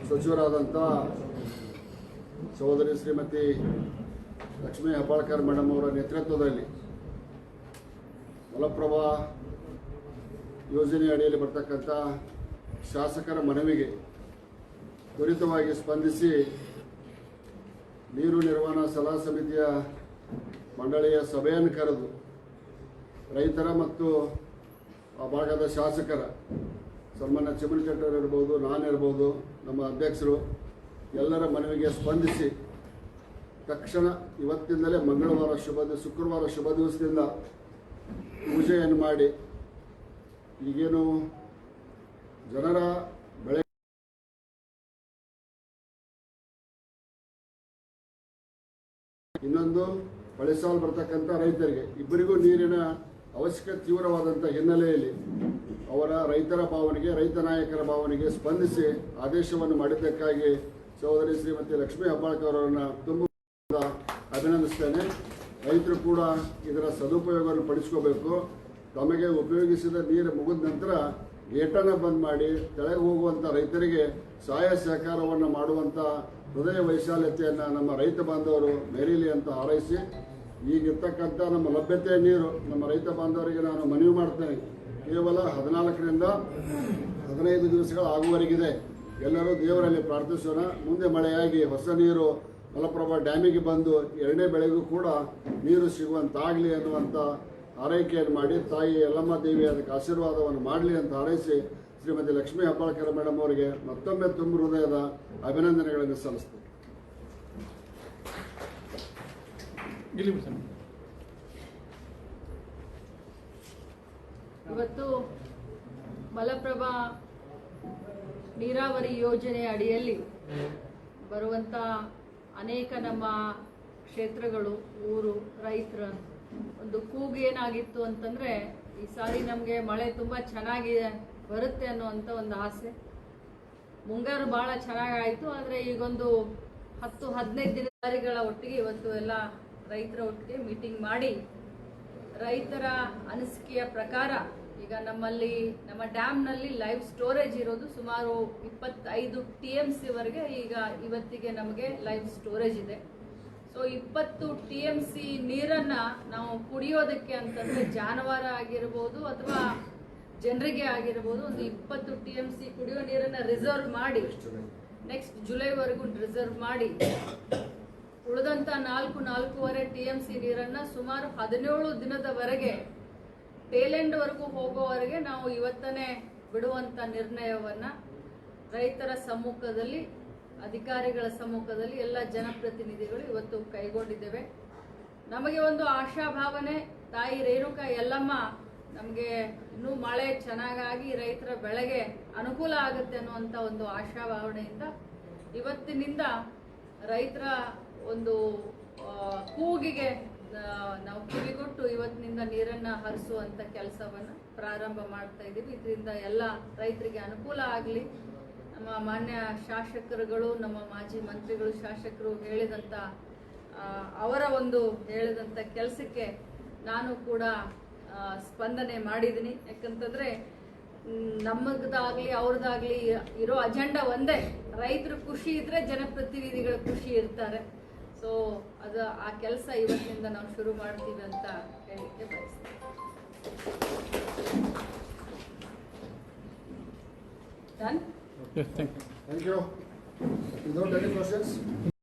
ಸಚಿವರಾದಂಥ ಸಹೋದರಿ ಶ್ರೀಮತಿ ಲಕ್ಷ್ಮೀ ಹೆಬ್ಬಾಳ್ಕರ್ ಮೇಡಮ್ ಅವರ ನೇತೃತ್ವದಲ್ಲಿ ಮಲಪ್ರಭಾ ಯೋಜನೆ ಅಡಿಯಲ್ಲಿ ಬರ್ತಕ್ಕಂಥ ಶಾಸಕರ ಮನವಿಗೆ ತ್ವರಿತವಾಗಿ ಸ್ಪಂದಿಸಿ ನೀರು ನಿರ್ವಹಣಾ ಸಲಹಾ ಸಮಿತಿಯ ಮಂಡಳಿಯ ಸಭೆಯನ್ನು ಕರೆದು ರೈತರ ಮತ್ತು ಆ ಭಾಗದ ಶಾಸಕರ ಸನ್ಮಾನ್ಯ ಚಿಮನಚೆಟ್ಟರು ಇರ್ಬೋದು, ನಾನಿರ್ಬೋದು, ನಮ್ಮ ಅಧ್ಯಕ್ಷರು ಎಲ್ಲರ ಮನವಿಗೆ ಸ್ಪಂದಿಸಿ ತಕ್ಷಣ ಇವತ್ತಿಂದಲೇ ಶುಕ್ರವಾರ ಶುಭ ದಿವಸದಿಂದ ಪೂಜೆಯನ್ನು ಮಾಡಿ ಈಗೇನು ಜನರ ಬೆಳೆ ಇನ್ನೊಂದು ಮಳೆ ಸಾಲು ಬರ್ತಕ್ಕಂಥ ರೈತರಿಗೆ ಇಬ್ಬರಿಗೂ ನೀರಿನ ಅವಶ್ಯಕತೆ ತೀವ್ರವಾದಂಥ ಹಿನ್ನೆಲೆಯಲ್ಲಿ ಅವರ ರೈತರ ಭಾವನೆಗೆ, ರೈತ ನಾಯಕರ ಭಾವನೆಗೆ ಸ್ಪಂದಿಸಿ ಆದೇಶವನ್ನು ಮಾಡಿದ್ದಕ್ಕಾಗಿ ಸಹೋದರಿ ಶ್ರೀಮತಿ ಲಕ್ಷ್ಮೀ ಹೆಬ್ಬಾಳ್ಕರ್ ಅವರನ್ನು ತುಂಬ ಅಭಿನಂದಿಸ್ತೇನೆ. ರೈತರು ಕೂಡ ಇದರ ಸದುಪಯೋಗವನ್ನು ಪಡಿಸ್ಕೋಬೇಕು. ತಮಗೆ ಉಪಯೋಗಿಸಿದ ನೀರು ಮುಗಿದ ನಂತರ ಗೇಟನ್ನು ಬಂದ್ ಮಾಡಿ ಕೆಳಗೆ ಹೋಗುವಂಥ ರೈತರಿಗೆ ಸಹಾಯ ಸಹಕಾರವನ್ನು ಮಾಡುವಂಥ ಹೃದಯ ವೈಶಾಲ್ಯತೆಯನ್ನು ನಮ್ಮ ರೈತ ಬಾಂಧವರು ಮೆರೀಲಿ ಅಂತ ಹಾರೈಸಿ, ಈಗಿರ್ತಕ್ಕಂಥ ನಮ್ಮ ಲಭ್ಯತೆಯ ನೀರು ನಮ್ಮ ರೈತ ಬಾಂಧವರಿಗೆ ನಾನು ಮನವಿ ಮಾಡ್ತೇನೆ. ಕೇವಲ 14ರಿಂದ 15 ದಿವಸಗಳು ಆಗುವವರೆಗಿದೆ. ಎಲ್ಲರೂ ದೇವರಲ್ಲಿ ಪ್ರಾರ್ಥಿಸೋಣ. ಮುಂದೆ ಮಳೆಯಾಗಿ ಹೊಸ ನೀರು ಮಲಪ್ರಭಾ ಡ್ಯಾಮಿಗೆ ಬಂದು 2ನೇ ಬೆಳೆಗೂ ಕೂಡ ನೀರು ಸಿಗುವಂತಾಗಲಿ ಅನ್ನುವಂಥ ಆರೈಕೆಯನ್ನು ಮಾಡಿ ತಾಯಿ ಯಲ್ಲಮ್ಮ ದೇವಿ ಅದಕ್ಕೆ ಆಶೀರ್ವಾದವನ್ನು ಮಾಡಲಿ ಅಂತ ಹಾರೈಸಿ ಶ್ರೀಮತಿ ಲಕ್ಷ್ಮೀ ಹೆಬ್ಬಾಳ್ಕರ್ ಮೇಡಮ್ ಅವರಿಗೆ ಮತ್ತೊಮ್ಮೆ ತುಂಬ ಹೃದಯದ ಅಭಿನಂದನೆಗಳನ್ನು ಸಲ್ಲಿಸ್ತೇನೆ. ಇವತ್ತು ಮಲಪ್ರಭಾ ನೀರಾವರಿ ಯೋಜನೆ ಅಡಿಯಲ್ಲಿ ಬರುವಂಥ ಅನೇಕ ನಮ್ಮ ಕ್ಷೇತ್ರಗಳು, ಊರು, ರೈತರ ಒಂದು ಕೂಗು ಏನಾಗಿತ್ತು ಅಂತಂದರೆ, ಈ ಸಾರಿ ನಮಗೆ ಮಳೆ ತುಂಬ ಚೆನ್ನಾಗಿ ಬರುತ್ತೆ ಅನ್ನುವಂಥ ಒಂದು ಆಸೆ. ಮುಂಗಾರು ಭಾಳ ಚೆನ್ನಾಗಾಯಿತು. ಆದರೆ ಈಗೊಂದು 10-15 ದಿನಗಳ ಒಟ್ಟಿಗೆ ಇವತ್ತು ಎಲ್ಲ ರೈತರ ಒಟ್ಟಿಗೆ ಮೀಟಿಂಗ್ ಮಾಡಿ ರೈತರ ಅನಿಸಿಕೆಯ ಪ್ರಕಾರ ಈಗ ನಮ್ಮ ಡ್ಯಾಮ್ನಲ್ಲಿ ಲೈವ್ ಸ್ಟೋರೇಜ್ ಇರೋದು ಸುಮಾರು 25 TMC ವರೆಗೆ ಈಗ ಇವತ್ತಿಗೆ ನಮಗೆ ಲೈವ್ ಸ್ಟೋರೇಜ್ ಇದೆ. ಸೊ 20 TMC ನೀರನ್ನು ನಾವು ಕುಡಿಯೋದಕ್ಕೆ ಅಂತಂದರೆ ಜಾನುವಾರು ಆಗಿರ್ಬೋದು ಅಥವಾ ಜನರಿಗೆ ಆಗಿರ್ಬೋದು ಒಂದು 20 TMC ಕುಡಿಯೋ ನೀರನ್ನು ರಿಸರ್ವ್ ಮಾಡಿ ನೆಕ್ಸ್ಟ್ ಜುಲೈವರೆಗೂ ರಿಸರ್ವ್ ಮಾಡಿ ಉಳಿದಂಥ 4-4.5 TMC ನೀರನ್ನು ಸುಮಾರು 17 ದಿನದವರೆಗೆ ಟೇಲೆಂಡ್ವರೆಗೂ ಹೋಗೋವರೆಗೆ ನಾವು ಇವತ್ತನೇ ಬಿಡುವಂಥ ನಿರ್ಣಯವನ್ನು ರೈತರ ಸಮ್ಮುಖದಲ್ಲಿ, ಅಧಿಕಾರಿಗಳ ಸಮ್ಮುಖದಲ್ಲಿ ಎಲ್ಲ ಜನಪ್ರತಿನಿಧಿಗಳು ಇವತ್ತು ಕೈಗೊಂಡಿದ್ದೇವೆ. ನಮಗೆ ಒಂದು ಆಶಾಭಾವನೆ, ತಾಯಿ ರೇಣುಕಾ ಯಲ್ಲಮ್ಮ ನಮಗೆ ಇನ್ನೂ ಮಳೆ ಚೆನ್ನಾಗಾಗಿ ರೈತರ ಬೆಳೆಗೆ ಅನುಕೂಲ ಆಗುತ್ತೆ ಅನ್ನುವಂಥ ಒಂದು ಆಶಾಭಾವನೆಯಿಂದ ಇವತ್ತಿನಿಂದ ರೈತರ ಒಂದು ಕೂಗಿಗೆ ನಾವು ಕಿವಿಗೊಟ್ಟು ಇವತ್ತಿನಿಂದ ನೀರನ್ನು ಹರಿಸುವಂಥ ಕೆಲಸವನ್ನು ಪ್ರಾರಂಭ ಮಾಡ್ತಾ ಇದ್ದೀವಿ. ಇದರಿಂದ ಎಲ್ಲ ರೈತರಿಗೆ ಅನುಕೂಲ ಆಗಲಿ. ನಮ್ಮ ಮಾನ್ಯ ಶಾಸಕರುಗಳು, ನಮ್ಮ ಮಾಜಿ ಮಂತ್ರಿಗಳು, ಶಾಸಕರು ಹೇಳಿದಂಥ ಹೇಳಿದಂಥ ಕೆಲಸಕ್ಕೆ ನಾನು ಕೂಡ ಸ್ಪಂದನೆ ಮಾಡಿದ್ದೀನಿ. ಯಾಕಂತಂದರೆ ನಮ್ಮದಾಗಲಿ ಅವ್ರದ್ದಾಗಲಿ ಇರೋ ಅಜೆಂಡಾ ಒಂದೇ, ರೈತರು ಖುಷಿ ಇದ್ದರೆ ಜನಪ್ರತಿನಿಧಿಗಳ ಖುಷಿ ಇರ್ತಾರೆ. ಸೊ ಆ ಕೆಲಸ ಇವತ್ತಿನಿಂದ ನಾವು ಶುರು ಮಾಡ್ತೀವಿ ಅಂತ ಹೇಳಲಿಕ್ಕೆ ಬಯಸ್ತೀನಿ. Thank you. Without any questions?